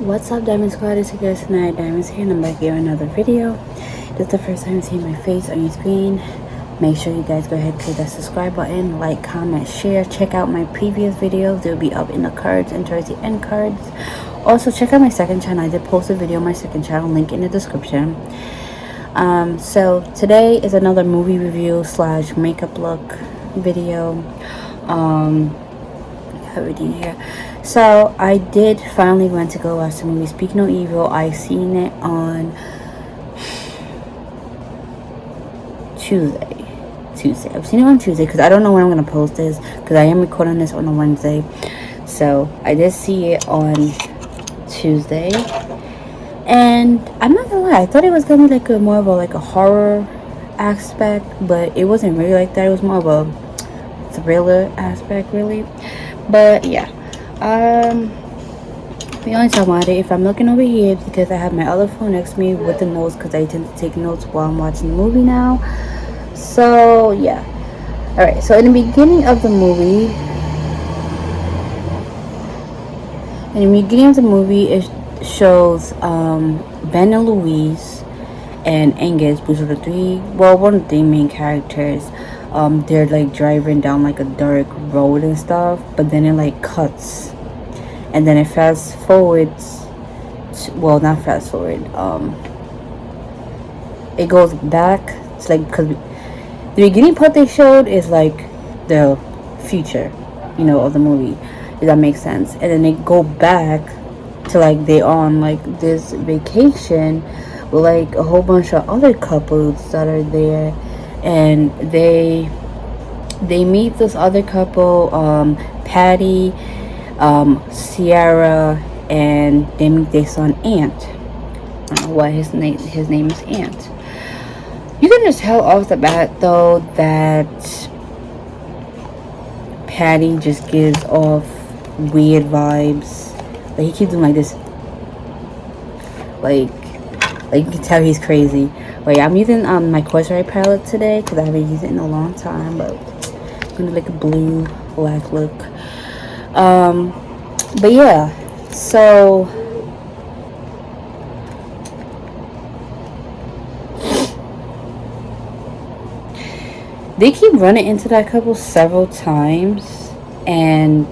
What's up, Diamond Squad? It's your girl tonight, Diamonds here, and I'm back here with another video. This is the first time seeing my face on your screen. Make sure you guys go ahead and click that subscribe button, like, comment, share. Check out my previous videos. They'll be up in the cards and towards the end cards. Also, check out my second channel. I did post a video on my second channel, link in the description. So today is another movie review / makeup look video. Everything here. So I did finally went to go watch the movie Speak No Evil. I seen it on Tuesday. I've seen it on Tuesday because I don't know when I'm gonna post this because I am recording this on a Wednesday. So I did see it on Tuesday, and I'm not gonna lie, I thought it was gonna be like more of a horror aspect, but it wasn't really like that. It was more of a thriller aspect, really. But yeah, we only talk about it. If I'm looking over here, it's because I have my other phone next to me with the notes, because I tend to take notes while I'm watching the movie now. So yeah, all right. So in the beginning of the movie, it shows Ben and Louise and Angus, which are one of the three main characters. They're like driving down like a dark road and stuff, but then it like cuts, and then it fast forwards not fast forward, it goes back. It's like, because the beginning part they showed is like the future, of the movie, if that makes sense, and then they go back to like they on like this vacation with like a whole bunch of other couples that are there. And they meet this other couple, Patty, Sierra, and they meet their son Ant. I don't know why his name is Ant. You can just tell off the bat though that Patty just gives off weird vibes. Like, he keeps doing like this, like you can tell he's crazy. Wait, I'm using my Corsair palette today because I haven't used it in a long time, but I'm gonna like a blue black look. But yeah, so they keep running into that couple several times, and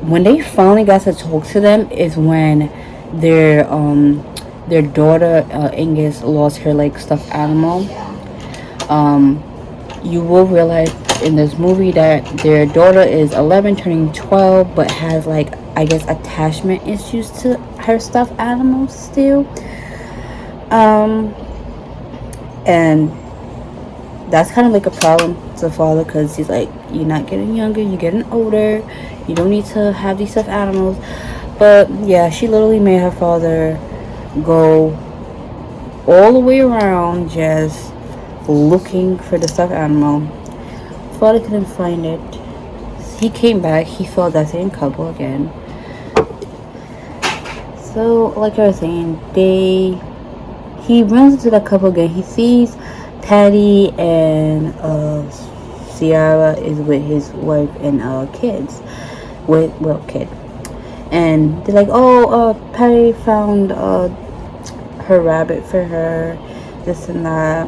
when they finally got to talk to them is when their daughter, Angus, lost her like stuffed animal. You will realize in this movie that their daughter is 11 turning 12, but has like, I guess, attachment issues to her stuffed animals still. And that's kind of like a problem to the father, because he's like, you're not getting younger, you're getting older, you don't need to have these stuffed animals. But yeah, she literally made her father go all the way around just looking for the stuffed animal. Father couldn't find it. He came back, he saw that same couple again. So like I was saying, he runs into that couple again. He sees Patty and Sierra is with his wife and kids, kid. And they're like, Patty found her rabbit for her, this and that.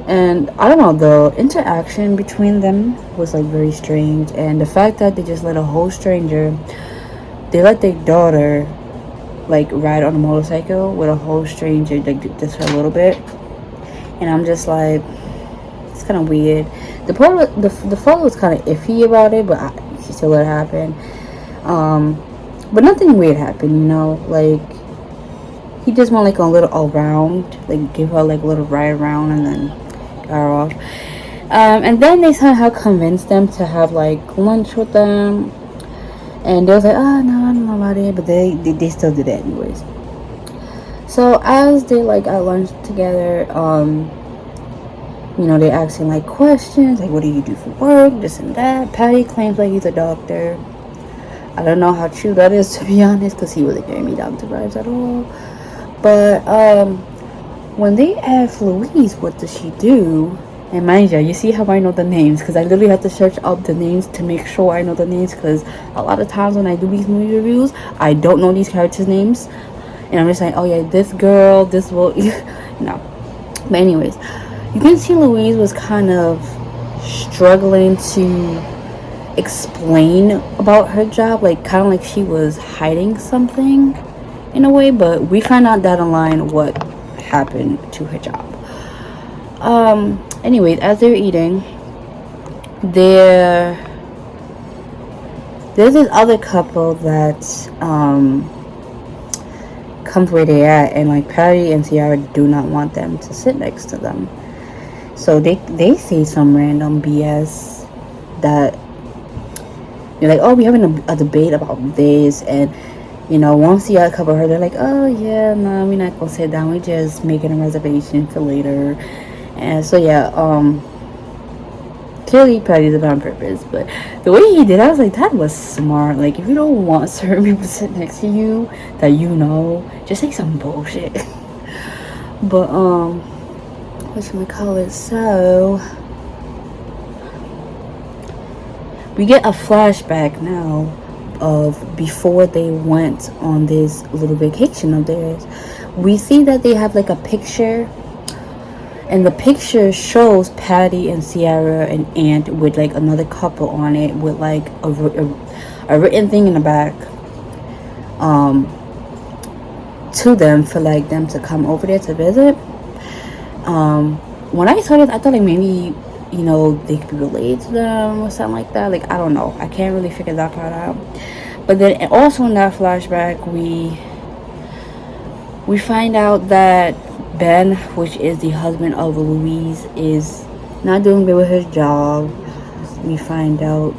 And I don't know, the interaction between them was like very strange. And the fact that they just let a whole stranger, they let their daughter like ride on a motorcycle with a whole stranger, like just for a little bit. And I'm just like, it's kind of weird. The father was kind of iffy about it, but he still let it happen. But nothing weird happened, like he just went like a little around, like give her like a little ride around, and then got her off. And then they somehow convinced them to have like lunch with them, and they was like, oh no, I don't know about it, but they still did it anyways. So as they like at lunch together, they asking like questions like, what do you do for work, this and that. Patty claims like he's a doctor. I don't know how true that is, to be honest, because he wasn't giving me doctor vibes at all. But when they asked Louise what does she do, And mind you see how I know the names, because I literally have to search up the names to make sure I know the names, because a lot of times when I do these movie reviews, I don't know these characters' names, and I'm just like, oh yeah, this girl, this will, no. But anyways, you can see Louise was kind of struggling to explain about her job, like kind of like she was hiding something in a way, but we find out down the line what happened to her job. Anyways, as they're eating, there's this other couple that comes where they're at, and like Patty and Ciara do not want them to sit next to them, so they say some random BS that you're like, oh, we're having a debate about this, and once the other couple heard, they're like, oh yeah, no, we're not gonna sit down, we're just making a reservation for later. And so yeah, clearly Patty did it on purpose, but the way he did, I was like, that was smart. Like, if you don't want certain people to sit next to you that just say some bullshit. But what should we call it? So we get a flashback now of before they went on this little vacation of theirs. We see that they have like a picture, and the picture shows Patty and Ciara and Aunt with like another couple on it, with like a written thing in the back to them for like them to come over there to visit. When I saw this, I thought like maybe they could be related to them or something like that. Like, I don't know, I can't really figure that part out. But then also in that flashback, we find out that Ben, which is the husband of Louise, is not doing good with his job. We find out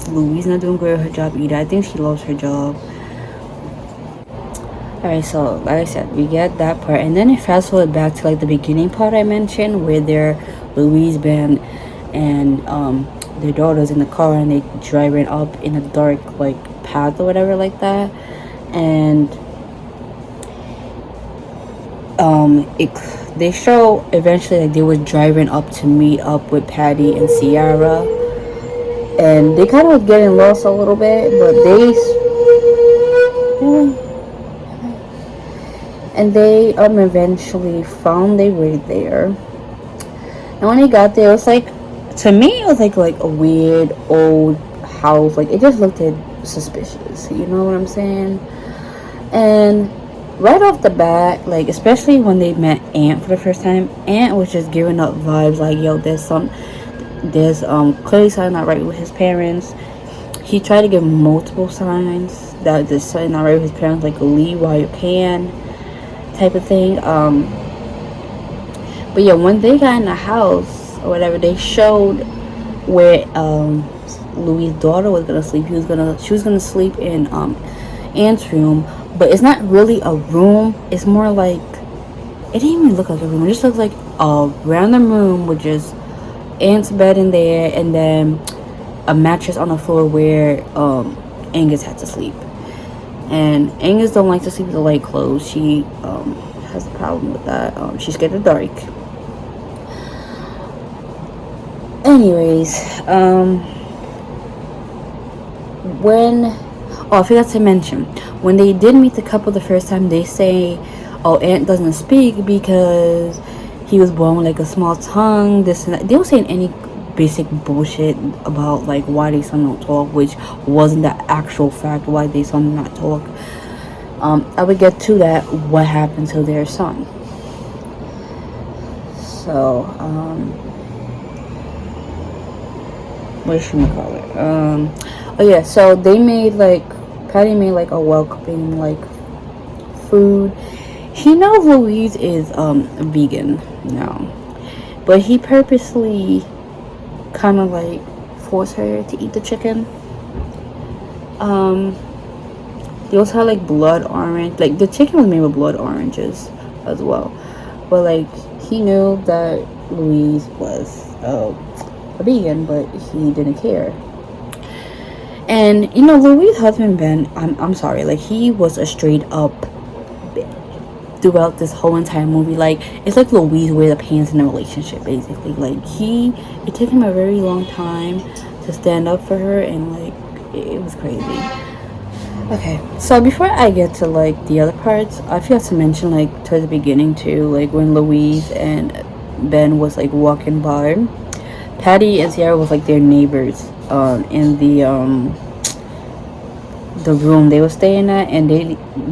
Louise not doing good with her job either. I think she loves her job. Alright, so like I said, we get that part, and then it fast forward back to like the beginning part I mentioned, where they're Louise, Ben, and their daughter's in the car, and they driving up in a dark like path or whatever like that, and they show eventually like they were driving up to meet up with Patty and Ciara, and they kind of getting lost a little bit, but they eventually found their way there. And when they got there, it was like, to me, it was like a weird old house. Like, it just looked suspicious, you know what I'm saying? And right off the bat, like, especially when they met Aunt for the first time, Aunt was just giving up vibes like, yo, there's clearly something not right with his parents. He tried to give multiple signs that there's something not right with his parents, like, leave while you can type of thing. But yeah, when they got in the house or whatever, they showed where Louis' daughter was gonna sleep. She was gonna sleep in Aunt's room, but it's not really a room. It's more like, it didn't even look like a room. It just looks like a random room with just Aunt's bed in there, and then a mattress on the floor where Angus had to sleep. And Angus don't like to sleep with the light closed. She has a problem with that. She's scared of the dark. Anyways, I forgot to mention, when they did meet the couple the first time, they say, oh, Aunt doesn't speak because he was born with like a small tongue, this and that. They were saying any basic bullshit about like why they son don't talk, which wasn't the actual fact why they son not talk. I would get to that, what happened to their son. So what should we call it? Oh yeah, so Patty made like a welcoming like food. He knows Louise is vegan now, but he purposely kind of like forced her to eat the chicken. They also had like blood orange, like the chicken was made with blood oranges as well, but like he knew that Louise was a vegan, but he didn't care. And Louis' husband Ben, I'm sorry, like he was a straight up bitch. throughout this whole entire movie. Like, it's like Louise wear the pants in a relationship, basically. Like, it took him a very long time to stand up for her, and like it was crazy. Okay, so before I get to like the other parts, I forgot to mention like towards the beginning too, like when Louise and Ben was like walking by, Patty and Sierra was like their neighbors in the room they were staying at, and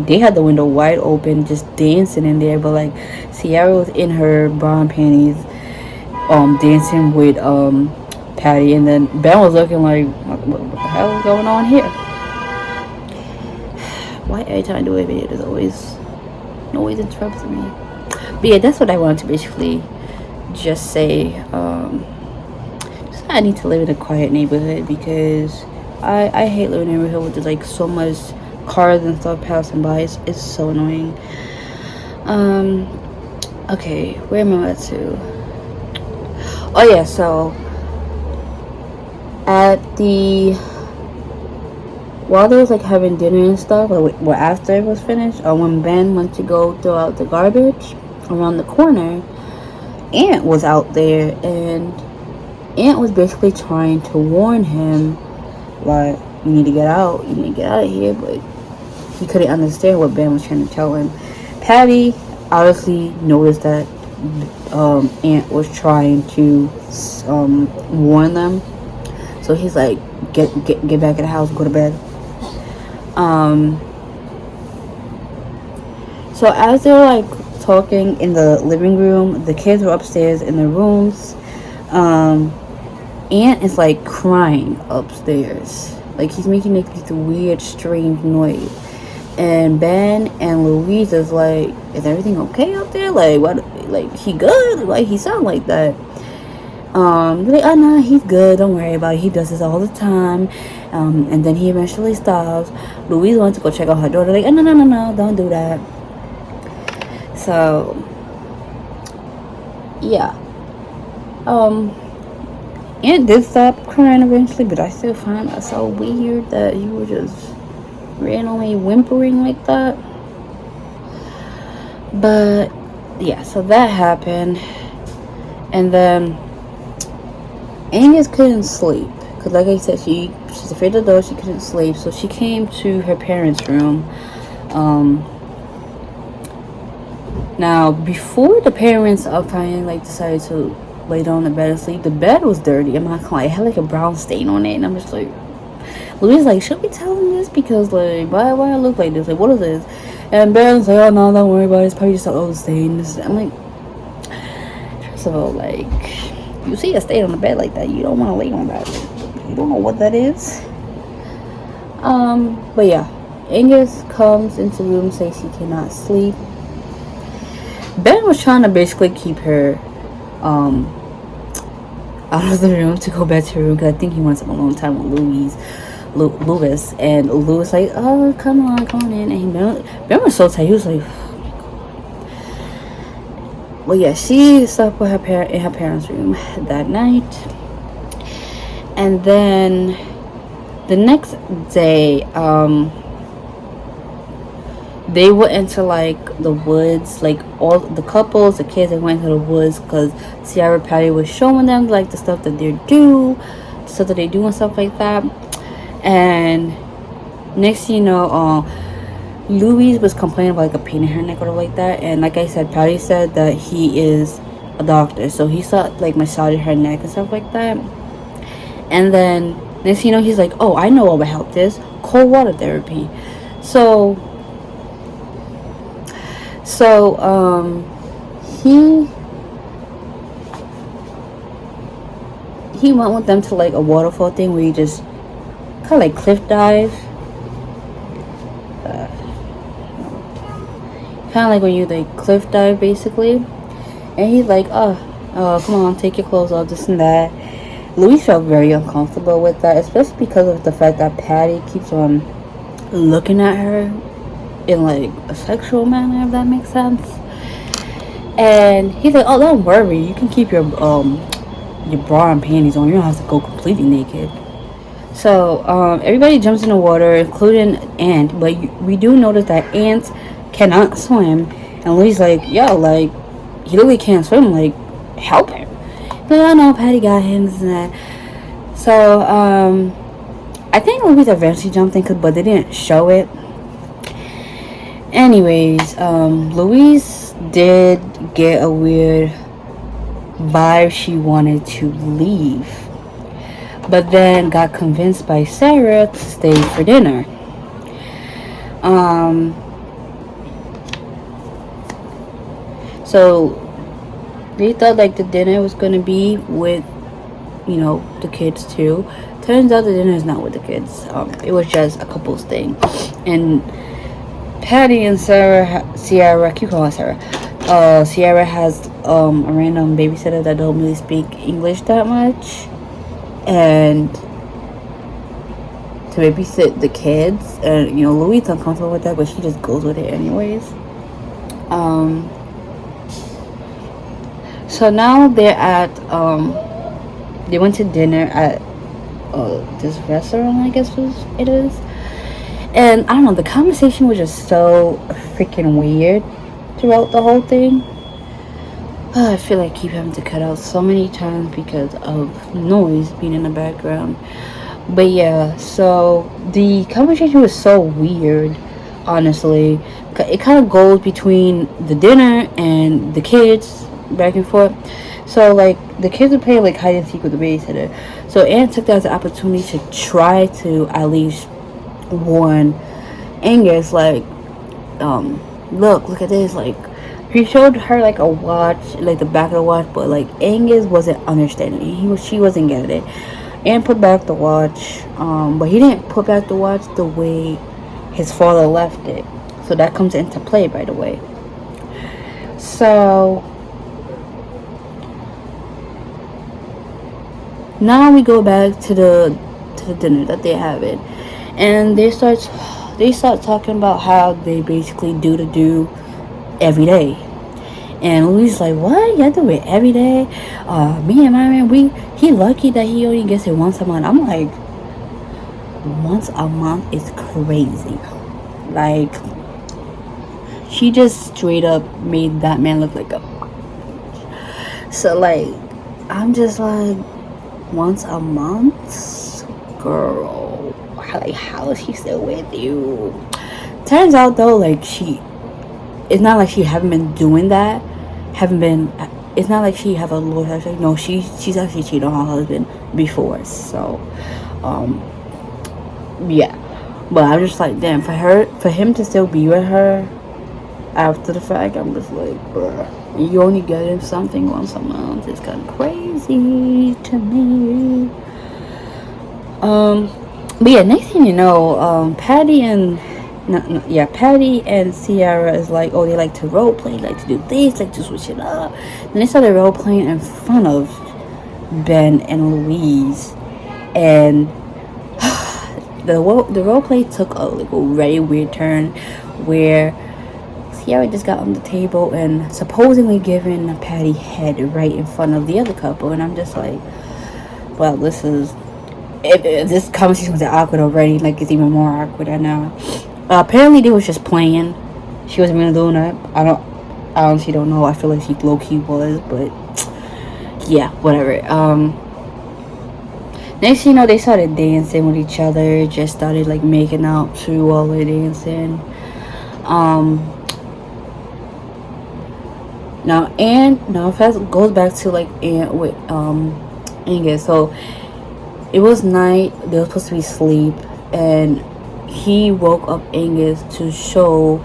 they had the window wide open, just dancing in there. But like Sierra was in her bra and panties, dancing with Patty, and then Ben was looking like, what the hell is going on here? Why every time I do a video there's always interrupting me? But yeah, that's what I wanted to basically just say. Just I need to live in a quiet neighborhood, because I hate living in a neighborhood with just like so much cars and stuff passing by. It's so annoying. Okay, where am I at to? Oh yeah, so while they was like having dinner and stuff, well after it was finished, or when Ben went to go throw out the garbage around the corner, Aunt was out there, and Aunt was basically trying to warn him, like, you need to get out of here, but he couldn't understand what Ben was trying to tell him. Patty obviously noticed that Aunt was trying to warn them, so he's like, get back in the house, go to bed. So as they were like talking in the living room, the kids were upstairs in their rooms. Aunt is like crying upstairs, like he's making like this weird strange noise, and Ben and Louise is like, is everything okay up there? Like, what, like he good? Like he sound like that? They're like, oh no, he's good, don't worry about it, he does this all the time. And then he eventually stops. Louise wants to go check out her daughter, like, oh no, don't do that. So yeah, Aunt did stop crying eventually, but I still find that so weird that he was just randomly whimpering like that. But yeah, so that happened, and then Angus couldn't sleep, because like I said, she's afraid of the dark, she couldn't sleep, so she came to her parents' room. Now, before the parents finally like decided to lay down in the bed and sleep, the bed was dirty. I'm not gonna lie, it had like a brown stain on it, and I'm just like, Louise like, should we tell them this? Because like, why I look like this? Like, what is this? And Ben's like, oh no, don't worry about it, it's probably just an old stain. I'm like, first of all, like, you see a stain on the bed like that, you don't want to lay on that. You don't know what that is. But yeah, Angus comes into the room, says she cannot sleep. Ben was trying to basically keep her out of the room to go back to her room, because I think he wants some alone time with Louis, and Louis like, oh, come on in, and Ben was so tired, he was like, oh my god. Well, yeah, she slept with in her parents' room that night, and then the next day, they went into like the woods, like all the couples, the kids, they went to the woods because Sierra Patty was showing them like the stuff that they do and stuff like that. And next thing you know, Louise was complaining about like a pain in her neck or like that, and like I said, Patty said that he is a doctor, so he started like massaging her neck and stuff like that. And then next thing you know, he's like, oh, I know what would help this, cold water therapy. So he went with them to like a waterfall thing where you just kind of like cliff dive, kind of like when you like cliff dive basically. And he's like, oh, come on, take your clothes off, this and that. Louise felt very uncomfortable with that, especially because of the fact that Patty keeps on looking at her in like a sexual manner, if that makes sense. And he's like, oh, don't worry, you can keep your bra and panties on, you don't have to go completely naked. So everybody jumps in the water, including Aunt, but we do notice that Aunt cannot swim, And Louis like, yo, like, he literally can't swim, like, help him. But I know Patty got him, this and that. So, I think Louis eventually jumped in, but they didn't show it. Anyways, Louise did get a weird vibe she wanted to leave, but then got convinced by Sarah to stay for dinner. So they thought like the dinner was gonna be with, you know, the kids too. Turns out the dinner is not with the kids. It was just a couple's thing, and Patty and Sierra, keep calling Sarah. Sierra has a random babysitter that don't really speak English that much, and to babysit the kids. And you know, Louise uncomfortable with that, but she just goes with it anyways. So now they're at they went to dinner at this restaurant, I guess it is. And I don't know, the conversation was just so freaking weird throughout the whole thing. I feel like I keep having to cut out so many times because of noise being in the background. But yeah, so the conversation was so weird, honestly. It kind of goes between the dinner and the kids, back and forth. So like the kids were playing like hide and seek with the babysitter. So Anne took that as an opportunity to try to at least warn Angus, like, look at this. Like, he showed her like a watch, like the back of the watch, but like Angus wasn't understanding. She wasn't getting it. And put back the watch, but he didn't put back the watch the way his father left it. So that comes into play, by the way. So now we go back to the dinner that they're having, and they start talking about how they basically do every day. And Louis like, what? You do it every day? Me and my man, he lucky that he only gets it once a month. I'm like, once a month is crazy. Like, she just straight up made that man look like a. So like, I'm just like, once a month, girl. How is she still with you? Turns out though, like it's not like she haven't been doing that. It's not like she have a low husband. No, she's actually cheated on her husband before. So, yeah. But I'm just like, damn, for him to still be with her after the fact, I'm just like, bruh, you only get him something once a month. It's kind of crazy to me. But yeah, next thing you know, Patty and Sierra is like, oh, they like to role play, like to do this, like to switch it up. Then they started role playing in front of Ben and Louise, and the role play took a very weird turn where Sierra just got on the table and supposedly giving Patty head right in front of the other couple, and I'm just like, well, this is. If this conversation was awkward already, like it's even more awkward right now. Apparently they was just playing. She wasn't really doing that. I honestly don't know. I feel like she low-key was, but yeah, whatever. Next thing you know, they started dancing with each other. Just started like making out through all the dancing. Now if that goes back to like Anne with Angus. So it was night. They were supposed to be asleep, and he woke up Angus to show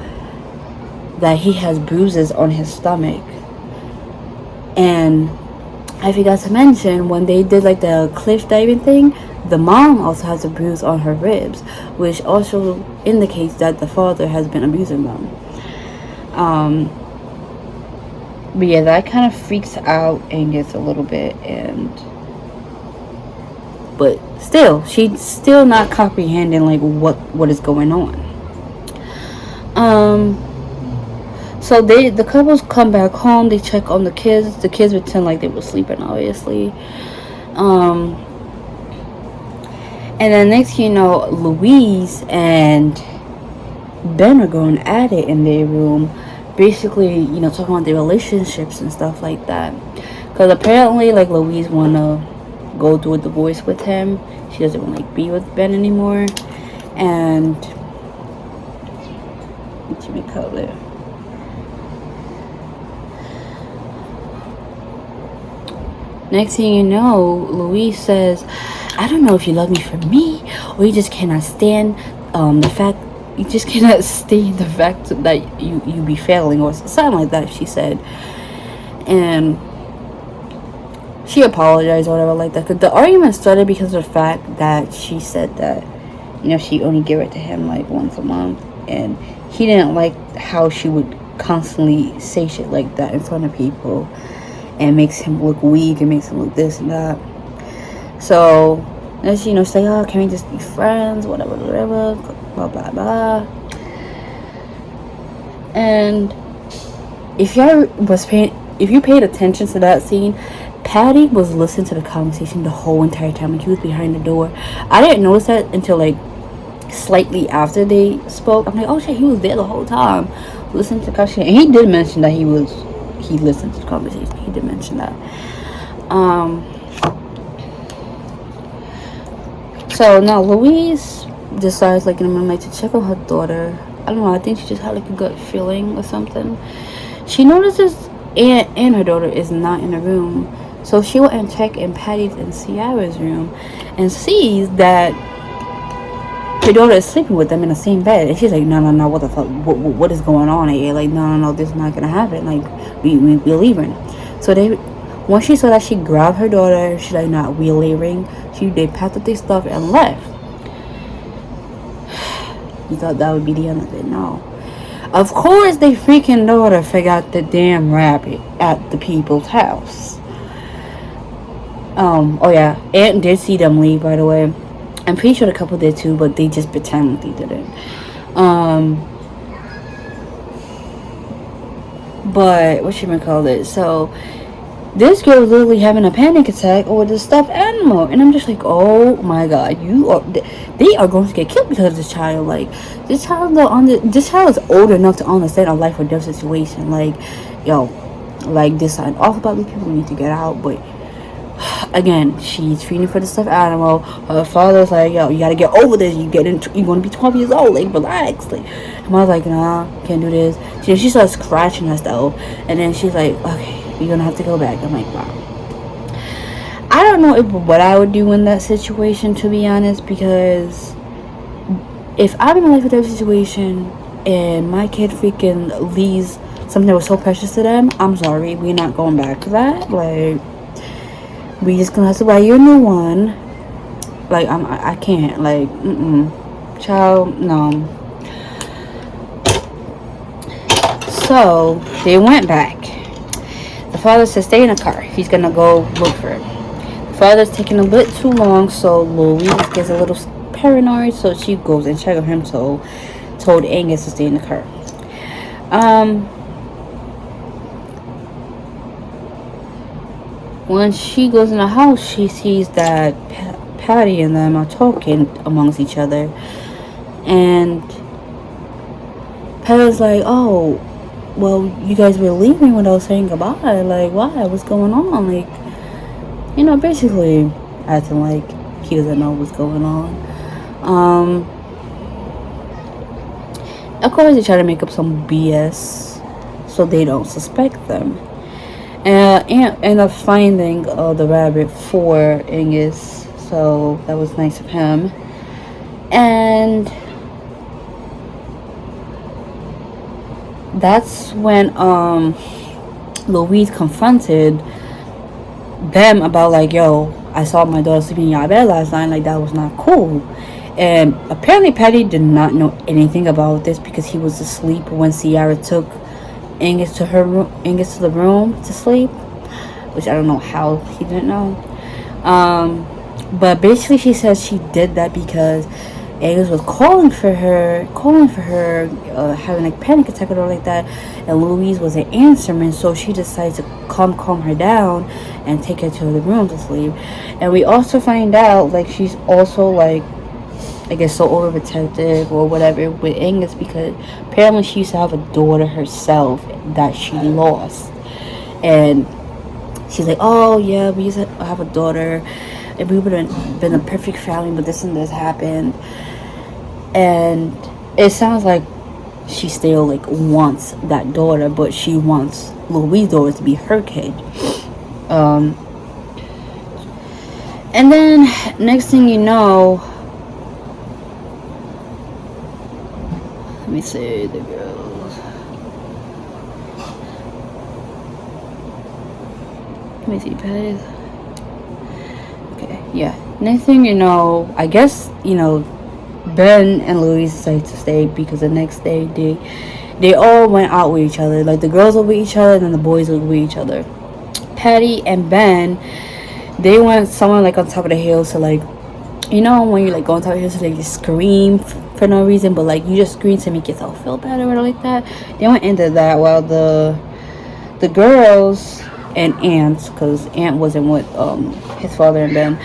that he has bruises on his stomach. And I forgot to mention, when they did like the cliff diving thing, the mom also has a bruise on her ribs, which also indicates that the father has been abusing them. But yeah, that kind of freaks out Angus a little bit, but still, she's still not comprehending like what is going on. So the couples come back home. They check on the kids. The kids pretend like they were sleeping, obviously. And then next you know, Louise and Ben are going at it in their room, basically, talking about their relationships and stuff like that. Because apparently, like, Louise wanna go through a divorce with him. She doesn't want to like be with Ben anymore. And let me call it. Next thing you know, Louise says, I don't know if you love me for me or you just cannot stand the fact that you be failing or something like that, she said. And she apologized or whatever like that. Because the argument started because of the fact that she said that, she only gave it to him like once a month. And he didn't like how she would constantly say shit like that in front of people. And makes him look weak and makes him look this and that. So, let's, say, oh, can we just be friends? Whatever, blah, blah, blah. And if you paid attention to that scene, Patty was listening to the conversation the whole entire time. Like, he was behind the door. I didn't notice that until, like, slightly after they spoke. I'm like, oh shit, he was there the whole time listening to the conversation. And he did mention that he listened to the conversation. He did mention that. So now Louise decides, like, in the midnight to check on her daughter. I don't know, I think she just had like a gut feeling or something. She notices Aunt and her daughter is not in the room. So she went and checked in Patty's and Ciara's room and sees that her daughter is sleeping with them in the same bed. And she's like, no, what the fuck? What is going on here? Like, no, this is not gonna happen. Like, we're leaving. So once she saw that, she grabbed her daughter. She's like, nah, we're leaving. They packed up their stuff and left. You thought that would be the end of it? No. Of course, they freaking daughter forgot the damn rabbit at the people's house. Oh yeah, Aunt did see them leave, by the way. I'm pretty sure the couple did too, but they just pretend like they didn't. But what should we call it? So this girl was literally having a panic attack over the stuffed animal, and I'm just like, oh my god, they are going to get killed because of this child. Like, this child is old enough to understand a life or death situation. Like, yo, like, this sign off about these people need to get out. But again, she's feeding for the stuffed animal. Her father's like, yo, you gotta get over this. You're gonna be 12 years old. Like, relax. Like, and I was like, nah, can't do this. She starts scratching herself, and then she's like, okay, you're gonna have to go back. I'm like, wow. I don't know what I would do in that situation, to be honest, because if I'm in a life or death situation and my kid freaking leaves something that was so precious to them, I'm sorry, we're not going back to that. Like, we just gonna have to buy you a new one. Like, I can't. Like, child, no. So they went back. The father said, stay in the car. He's gonna go look for it. The father's taking a bit too long, so Louise gets a little paranoid, so she goes and checks on him. So told Angus to stay in the car. When she goes in the house, she sees that Patty and them are talking amongst each other, and Patty's like, oh, well, you guys were leaving without saying goodbye. Like, why? What's going on? Like, basically acting like he doesn't know what's going on. Of course, they try to make up some BS so they don't suspect them. And end up finding the rabbit for Angus, so that was nice of him. And that's when Louise confronted them about, like, yo, I saw my daughter sleeping in your bed last night. Like, that was not cool. And apparently Patty did not know anything about this because he was asleep when Ciara took Angus to the room to sleep, which I don't know how he didn't know. But basically she says she did that because Angus was calling for her, having a panic attack or like that, and Louise wasn't answering, so she decided to calm her down and take her to the room to sleep. And we also find out, like, she's also, like, I guess, so overprotective or whatever with Angus, because apparently she used to have a daughter herself that she lost. And she's like, oh yeah, we used to have a daughter and we would have been a perfect family, but this and this happened. And it sounds like she still like wants that daughter, but she wants Louise's daughter to be her kid. And then next thing you know, let me see the girls. Let me see, Patty's. Okay, yeah. Next thing you know, I guess, you know, Ben and Louise decided to stay because the next day they all went out with each other. Like the girls were with each other and then the boys were with each other. Patty and Ben, they went somewhere like on top of the hill, so like, you know when you like go on top of the hill, so like you scream for no reason, but like you just scream to make yourself feel better or like that. They went into that while the girls and Aunt, because Aunt wasn't with his father and Ben,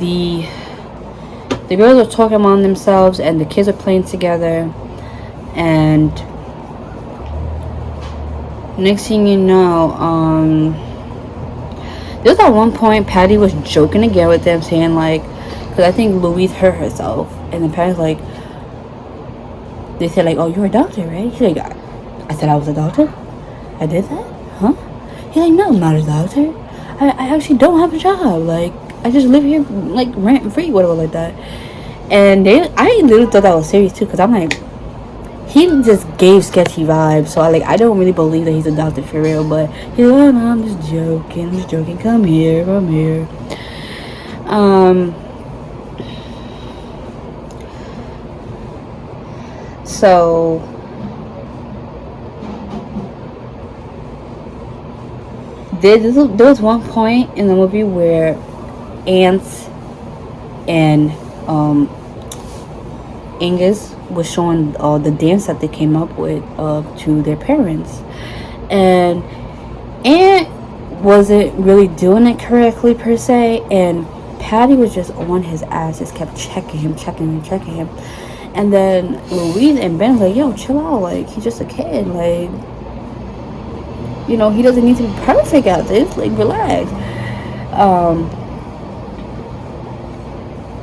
the girls were talking among themselves and the kids are playing together. And next thing you know, there was at one point Patty was joking again with them, saying like, because I think Louise hurt herself, and then Patty's like, they said like, oh, you're a doctor, right? She's like, I said I was a doctor? I did that? Huh? He's like, no, I'm not a doctor. I actually don't have a job. Like, I just live here like rent free, whatever like that. And I literally thought that was serious too, because I'm like, he just gave sketchy vibes, so I don't really believe that he's a doctor for real. But he's like, oh no, I'm just joking. Come here. So there was one point in the movie where Aunt and Angus was showing the dance that they came up with to their parents, and Aunt wasn't really doing it correctly per se, and Patty was just on his ass, just kept checking him, and then Louise and Ben was like, yo, chill out, like he's just a kid, like, you know, he doesn't need to be perfect at this, like relax.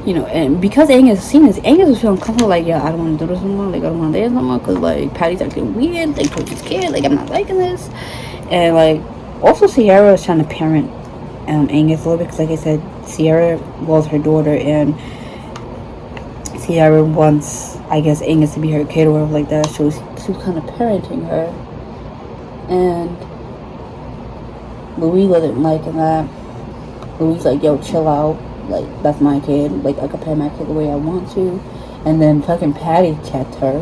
You know, and because Angus seen this, Angus was feeling comfortable, like, yeah, I don't want to do this no more, like, I don't want to dance no more, because, like, Patty's acting weird, like, towards this kid, like, I'm not liking this, and, like, also Sierra was trying to parent Angus a little bit, because, like I said, Sierra was her daughter, and Sierra wants, I guess, Angus to be her kid or whatever like that, so she was kind of parenting her, and Louise wasn't liking that. Louise like, yo, chill out. Like, that's my kid. Like, I can parent my kid the way I want to. And then fucking Patty checked her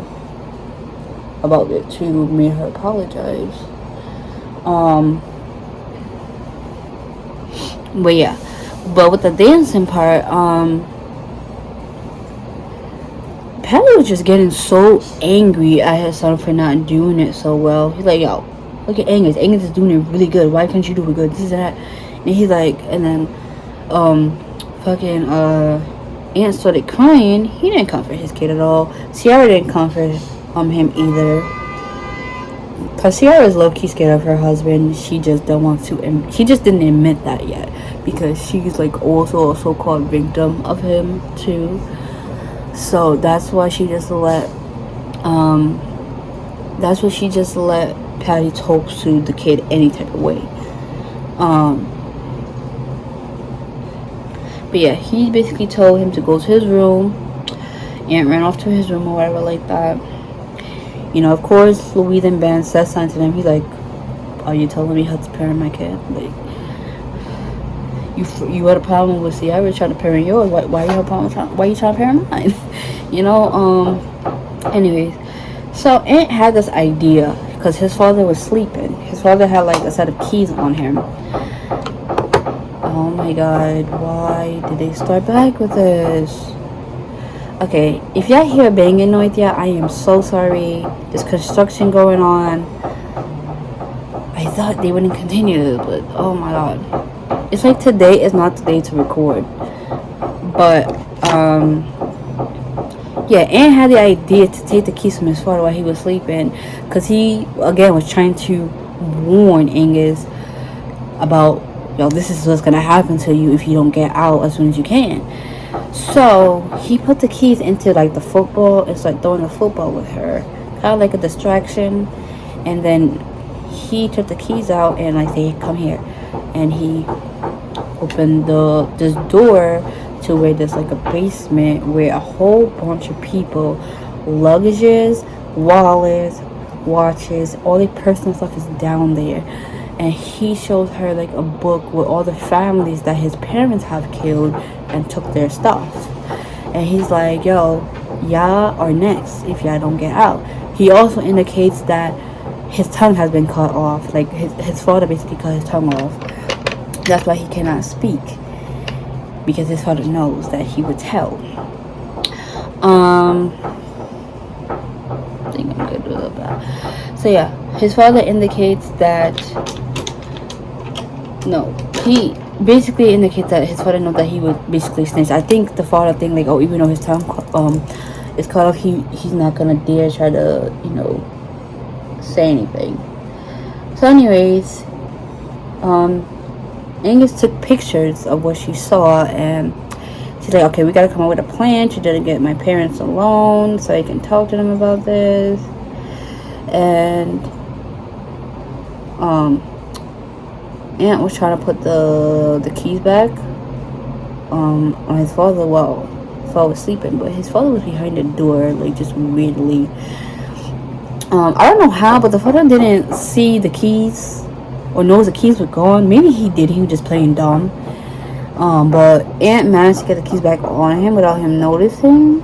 about it too, made her apologize. But yeah. But with the dancing part, Patty was just getting so angry at his son for not doing it so well. He's like, yo, look at Angus. Angus is doing it really good. Why can't you do it good? This and that. And he's like, and then, fucking Aunt started crying. He didn't comfort his kid at all. Sierra didn't comfort him either, cause Sierra is low-key scared of her husband. She just don't want to, and she just didn't admit that yet, because she's like also a so-called victim of him too. So that's why she just let Patty talk to the kid any type of way. But yeah, he basically told him to go to his room, and ran off to his room or whatever like that. You know, of course, Louise and Ben said something to them. He's like, are you telling me how to parent my kid? Like, you had a problem with Sierra trying to parent yours. Why you have a problem? Why you trying to parent mine? You know. Anyways, so Aunt had this idea, because his father was sleeping. His father had like a set of keys on him. Oh my god, why did they start back with this? Okay, if y'all hear a banging noise, yeah, I am so sorry. There's construction going on. I thought they wouldn't continue, but oh my god. it's like today is not the day to record. But yeah, Ant had the idea to take the keys from his father while he was sleeping, because he again was trying to warn Angus about, yo, this is what's gonna happen to you if you don't get out as soon as you can. So he put the keys into like the football. It's like throwing a football with her, kind of like a distraction. And then he took the keys out and like, say, come here, and he opened this door to where there's like a basement where a whole bunch of people, luggages, wallets, watches, all their personal stuff is down there. And he shows her like a book with all the families that his parents have killed and took their stuff. And he's like, yo, y'all are next if y'all don't get out. He also indicates that his tongue has been cut off. Like his father basically cut his tongue off. That's why he cannot speak, because his father knows that he would tell. I think I'm good with that. So yeah, his father indicates that, no, he basically indicates that his father knows that he would basically snitch. I think the father think like, oh, even though his tongue is cut off, he's not gonna dare try to, you know, say anything. So anyways, Angus took pictures of what she saw, and she's like, okay, we gotta come up with a plan. She didn't get my parents alone so I can talk to them about this. And Aunt was trying to put the keys back on his father while father was sleeping, but his father was behind the door, like just weirdly. I don't know how, but the father didn't see the keys or knows the keys were gone. Maybe he did, he was just playing dumb. But Aunt managed to get the keys back on him without him noticing.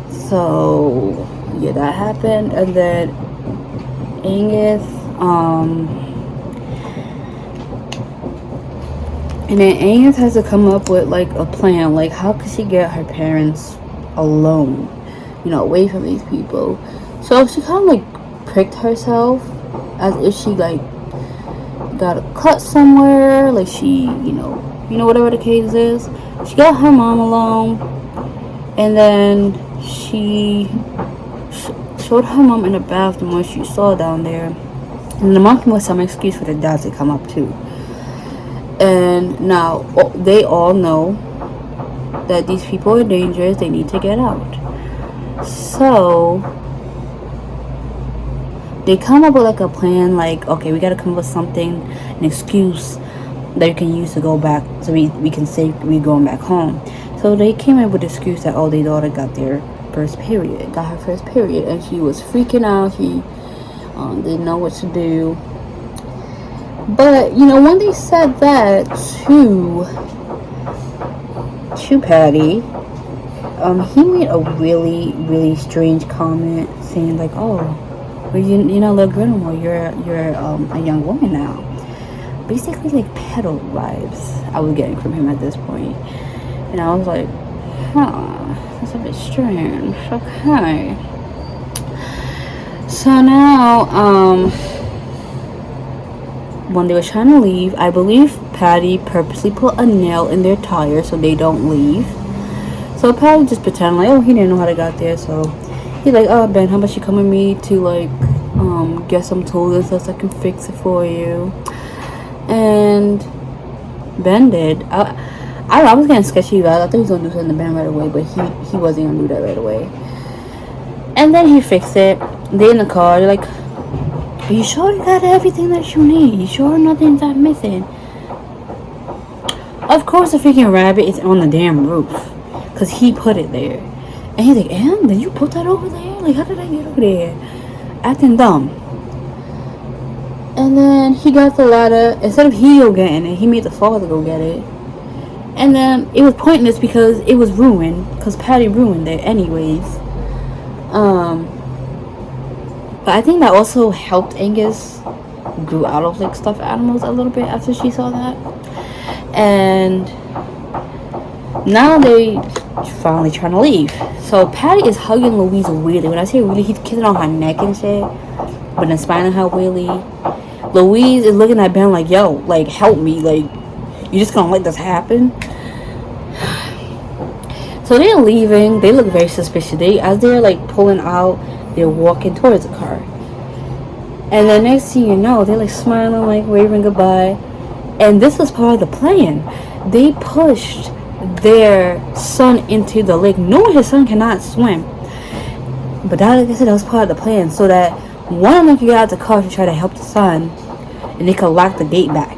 So yeah, that happened. And then Angus has to come up with like a plan, like how could she get her parents alone, you know, away from these people. So she kind of like pricked herself as if she like got a cut somewhere, like she, you know, whatever the case is. She got her mom alone, and then she showed her mom in the bathroom what she saw down there. And the mom came with some excuse for the dads to come up too. And now they all know that these people are dangerous. They need to get out. So they come up with like a plan, like, okay, we gotta come up with something, an excuse that you can use to go back, so we can say we're going back home. So they came up with the excuse that, oh, their daughter got her first period, and she was freaking out. She didn't know what to do. But you know, when they said that to Patty, he made a really, really strange comment, saying like, oh, well, you're not a little girl anymore, you're a young woman now. Basically like pedo vibes I was getting from him at this point. And I was like, huh, that's a bit strange. Okay. So now, when they were trying to leave, I believe Patty purposely put a nail in their tire so they don't leave. So Patty just pretended like, oh, he didn't know how to get there. So he's like, oh, Ben, how about you come with me to like get some tools and stuff so I can fix it for you. And Ben did. I was getting sketchy about it. I thought he was gonna do something to Ben right away, but he wasn't gonna do that right away. And then he fixed it. They in the car, they're like, are you sure you got everything that you need? You sure nothing's not missing? Of course the freaking rabbit is on the damn roof, because he put it there. And he's like, Em, did you put that over there? Like, how did I get over there? Acting dumb. And then he got the ladder. Instead of he go getting it, he made the father go get it. And then it was pointless because it was ruined, because Patty ruined it anyways. But I think that also helped Angus grew out of like stuffed animals a little bit after she saw that. And now they finally trying to leave. So Patty is hugging Louise weirdly. When I say weirdly, he's kissing on her neck and shit, but then smiling her weirdly. Louise is looking at Ben like, yo, like, help me, like, You just gonna let this happen? So they're leaving. They look very suspicious. As they're like pulling out, they're walking towards the car. And the next thing you know, they're like smiling, like waving goodbye. And this was part of the plan. They pushed their son into the lake, knowing his son cannot swim. But that, like I said, that was part of the plan, so that one of them could get out of the car to try to help the son, and they could lock the gate back.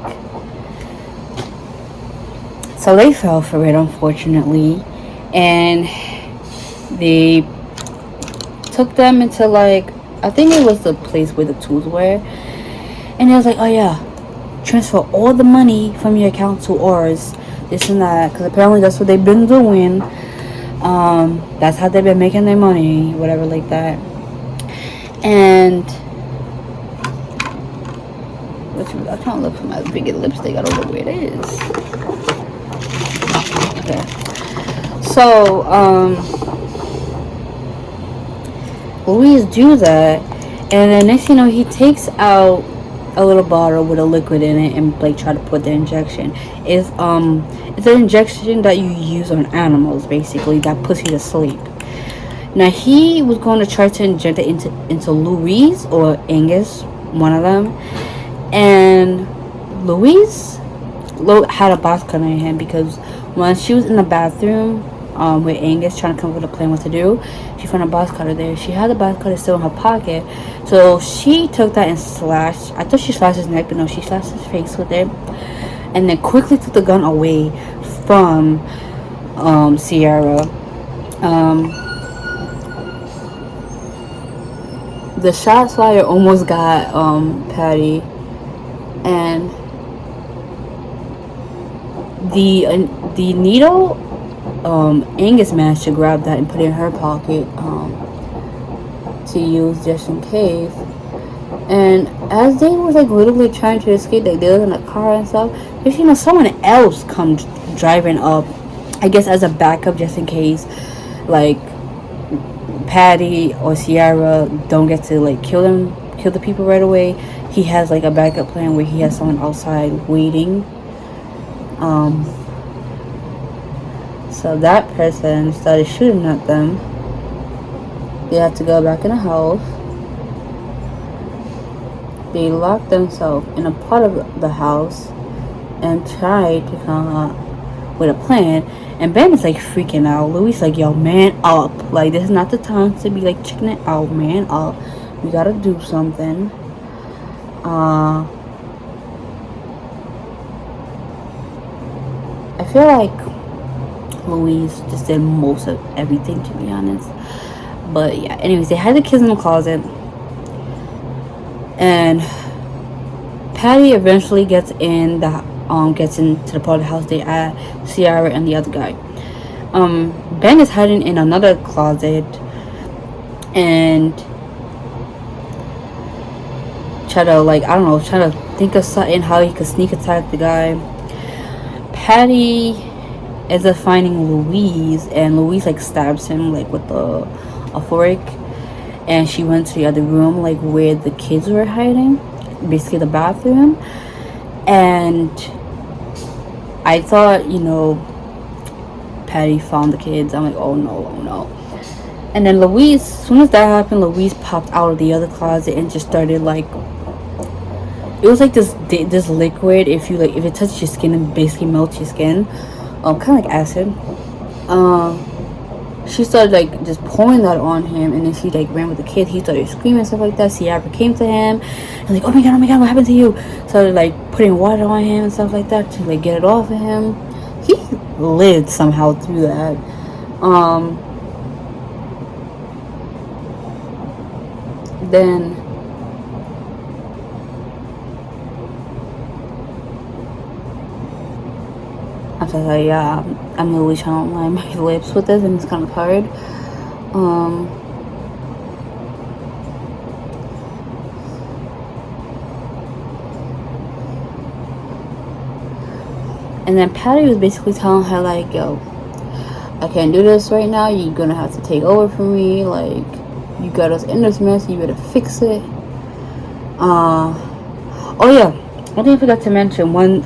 So they fell for it, unfortunately, and they took them into, like, I think it was the place where the tools were, and it was like, oh yeah, transfer all the money from your account to ours, this and that, because apparently that's what they've been doing. That's how they've been making their money, whatever, like that. And I'm trying to look for my big lipstick. I don't know where it is. Okay. So, Louise do that, and then next you know, he takes out a little bottle with a liquid in it and like try to put the injection. It's an injection that you use on animals, basically, that puts you to sleep. Now he was going to try to inject it into Louise or Angus, one of them, and Louise had a box cutter in hand, because when she was in the bathroom with Angus trying to come up with a plan what to do, she found a box cutter there. She had the box cutter still in her pocket, so she took that and slashed. I thought she slashed his neck, but no, she slashed his face with it, and then quickly took the gun away from Sierra. The shot fire almost got Patty, and the needle, Angus managed to grab that and put it in her pocket to use just in case. And as they were like literally trying to escape, like they were in a car and stuff, there's, you know, someone else comes driving up, I guess as a backup, just in case like Patty or Sierra don't get to like kill the people right away. He has like a backup plan where he has someone outside waiting. So that person started shooting at them. They had to go back in the house. They locked themselves in a part of the house and tried to come up with a plan. And Ben is like freaking out. Louis like, yo, man up. Like, this is not the time to be like chicking it out, man up. We gotta do something. I feel like Louise just did most of everything, to be honest. But yeah, anyways, they had the kids in the closet, and Patty eventually gets into the part of the house they at, Sierra and the other guy. Ben is hiding in another closet and try to think of something how he could sneak attack the guy. Patty ends up finding Louise, and Louise like stabs him like with a fork, and she went to the other room, like where the kids were hiding, basically the bathroom. And I thought, you know, Patty found the kids. I'm like, oh no. And then Louise, as soon as that happened, Louise popped out of the other closet and just started like, it was like this liquid, if it touches your skin, and basically melts your skin, kind of like acid. She started like just pouring that on him, and then she like ran with the kid. He started screaming and stuff like that. Sierra came to him and like, oh my god, what happened to you? Started like putting water on him and stuff like that to like get it off of him. He lived somehow through that. Then I'm sorry, yeah, I'm really trying to line my lips with this, and it's kind of hard. And then Patty was basically telling her like, yo, I can't do this right now. You're gonna have to take over for me. Like, you got us in this mess. You better fix it. Oh yeah, I think I forgot to mention one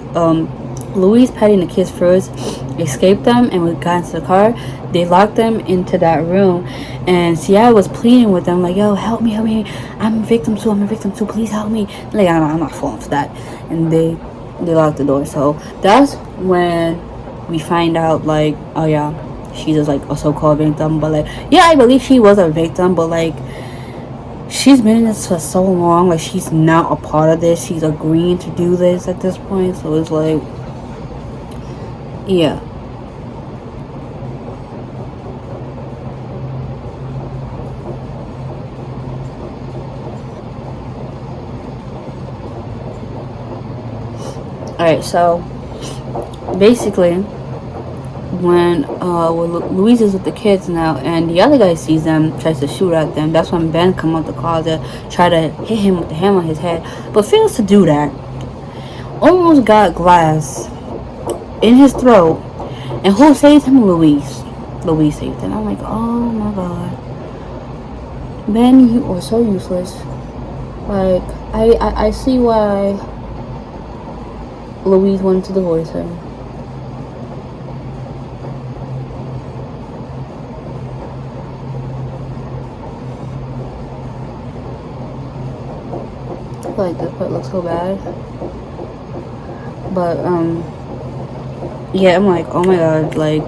Louise, Patty, and the kids first escaped them, and we got into the car. They locked them into that room, and Sierra was pleading with them like, "Yo, help me! I'm a victim too. Please help me!" Like, I'm not falling for that. And they locked the door. So that's when we find out, like, oh yeah, she's just like a so-called victim. But like, yeah, I believe she was a victim, but like, she's been in this for so long. Like, she's not a part of this. She's agreeing to do this at this point. So it's like, yeah. Alright, so basically, when Louise is with the kids now, and the other guy sees them, tries to shoot at them, that's when Ben comes out the closet, try to hit him with the hammer on his head, but fails to do that. Almost got glass in his throat, and who saved him? Louise. Louise saved him. I'm like, oh my god, Ben, you are so useless. Like, I see why Louise wanted to divorce him. Like, this part looks so bad. But, yeah, I'm like, oh my god, like,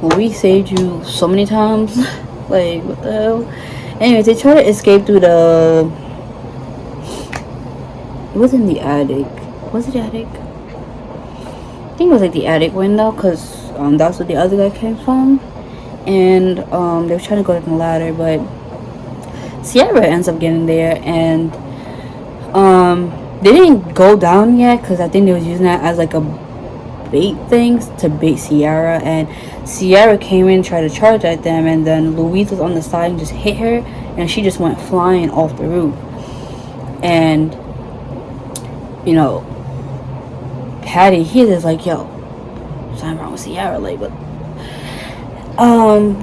Louise saved you so many times. Like, what the hell? Anyways, they try to escape through the... It was in the attic. Was it the attic? I think it was like the attic window, because that's where the other guy came from. And they were trying to go up the ladder, but Sierra ends up getting there, and they didn't go down yet, because I think they was using that as like a bait things to bait Sierra, and Sierra came in, tried to charge at them, and then Louise was on the side and just hit her, and she just went flying off the roof. And you know, Patty, he is like, yo, something wrong with Sierra, like, but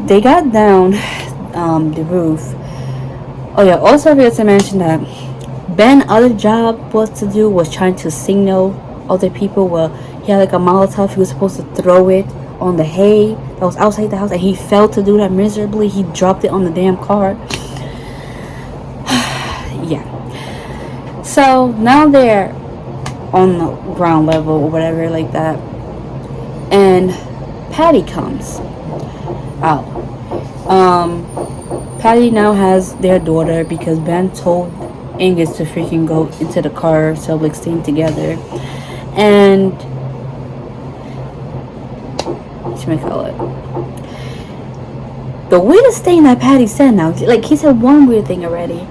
they got down the roof. Oh yeah, also I forgot to mention that Ben's other job was to do was trying to signal other people. Well, he had like a Molotov, he was supposed to throw it on the hay that was outside the house, and he failed to do that miserably. He dropped it on the damn car. Yeah. So now they're on the ground level or whatever like that, and Patty comes out. Patty now has their daughter because Ben told Angus to freaking go into the car so like staying together. And the weirdest thing that Patty said now, like, he said one weird thing already.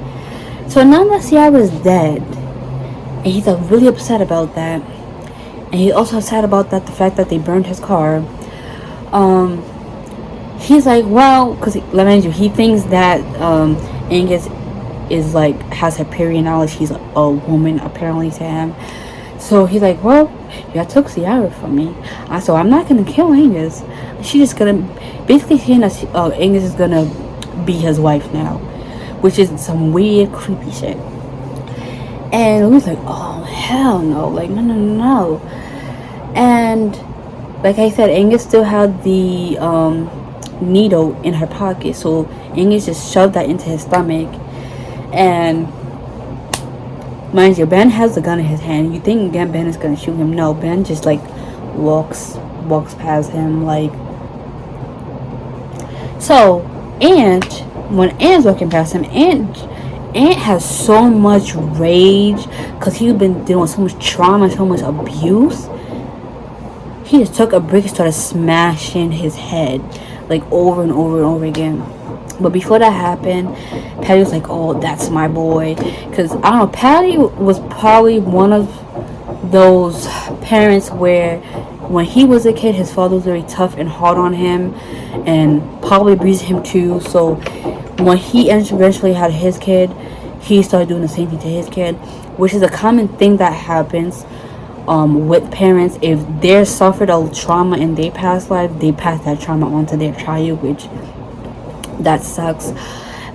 So now that Sierra's dead, and he's really upset about that, and he's also upset about that, the fact that they burned his car. He's like, well, because let me tell you, he thinks that Angus is like, has her period knowledge. She's a woman apparently to him. So he's like, well, y'all took Sierra from me, so I'm not gonna kill Angus. She's just gonna basically saying that Angus is gonna be his wife now, which is some weird creepy shit. And Louis like, oh hell no, like no. And like I said, Angus still had the needle in her pocket, so Angus just shoved that into his stomach. And mind you, Ben has the gun in his hand. You think again Ben is gonna shoot him? No, Ben just like walks past him, like. So when Ant's walking past him, Ant has so much rage because he's been dealing with so much trauma, so much abuse. He just took a brick and started smashing his head like over and over and over again. But before that happened, Patty was like, oh, that's my boy. Because, I don't know, Patty was probably one of those parents where when he was a kid, his father was very tough and hard on him and probably abused him too. So when he eventually had his kid, he started doing the same thing to his kid, which is a common thing that happens with parents. If they suffered a trauma in their past life, they pass that trauma on to their child, which that sucks.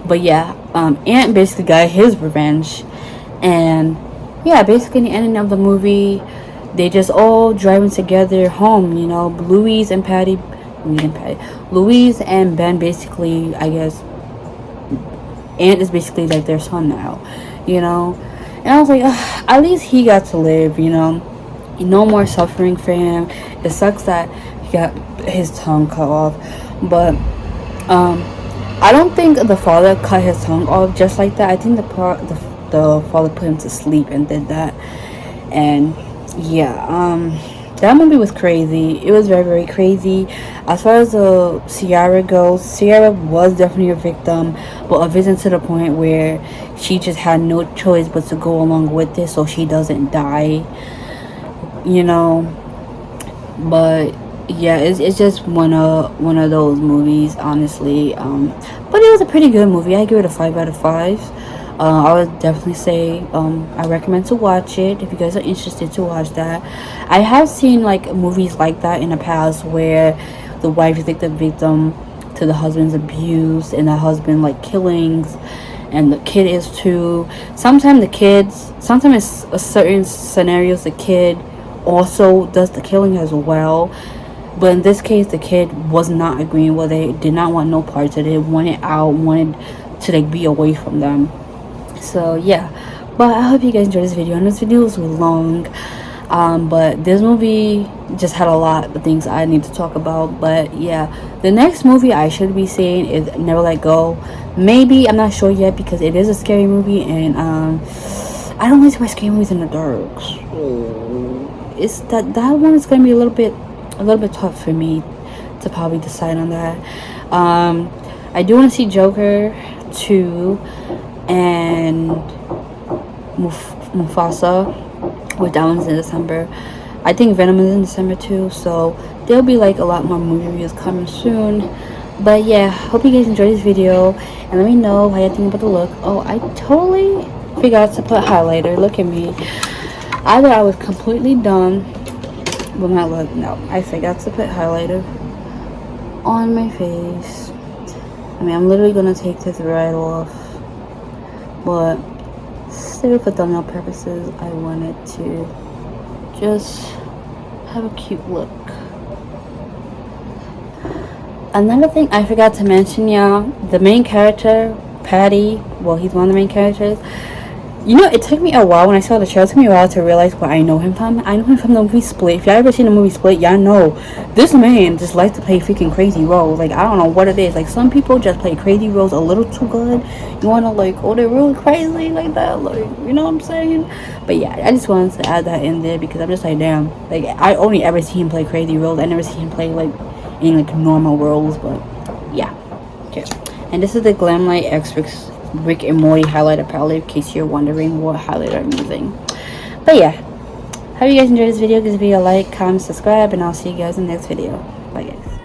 But yeah, Ant basically got his revenge. And yeah, basically in the ending of the movie, they just all driving together home, you know. Louise and Ben basically, I guess, Aunt is basically like their son now, you know. And I was like, ugh, at least he got to live, you know. No more suffering for him. It sucks that he got his tongue cut off, but I don't think the father cut his tongue off just like that. I think the father put him to sleep and did that. And yeah, that movie was crazy. It was very, very crazy. As far as Ciara goes, Ciara was definitely a victim, but a victim to the point where she just had no choice but to go along with it so she doesn't die, you know. But yeah, it's just one of those movies, honestly. But it was a pretty good movie. I give it a 5 out of 5. I would definitely say I recommend to watch it if you guys are interested to watch that. I have seen like movies like that in the past where the wife is like the victim to the husband's abuse and the husband like killings, and the kid is too. Sometimes it's a certain scenarios the kid also does the killing as well. But in this case, the kid was not agreeing with it, did not want no parts of it, wanted out, wanted to like be away from them. So yeah, but I hope you guys enjoyed this video. And this video was long, but this movie just had a lot of things I need to talk about. But yeah, the next movie I should be seeing is Never Let Go. Maybe, I'm not sure yet, because it is a scary movie, and I don't like to watch scary movies in the dark. So it's that one is gonna be a little bit tough for me to probably decide on that. I do want to see Joker 2 and Mufasa, which that one's in December. I think Venom is in December too, so there'll be like a lot more movie reviews coming soon. But yeah, hope you guys enjoyed this video, and let me know how you think about the look. Oh, I totally forgot to put highlighter. Look at me. I thought I was completely done with my look. No, I forgot to put highlighter on my face. I mean, I'm literally gonna take this right off, but still for thumbnail purposes, I wanted to just have a cute look. Another thing I forgot to mention, y'all, the main character, Patty, well, he's one of the main characters. You know, it took me a while when I saw the show. It took me a while to realize where I know him from. I know him from the movie Split. If y'all ever seen the movie Split, y'all know this man just likes to play freaking crazy roles. Like, I don't know what it is. Like, some people just play crazy roles a little too good. You want to, like, oh, they're really crazy like that. Like, you know what I'm saying? But yeah, I just wanted to add that in there because I'm just like, damn. Like, I only ever see him play crazy roles. I never see him play, like, in, like, normal roles. But yeah. Okay. And this is the Glamlight X Rick and Morty highlighter palette, in case you're wondering what highlighter I'm using. But yeah, hope you guys enjoyed this video. Give this video a like, comment, subscribe, and I'll see you guys in the next video. Bye guys.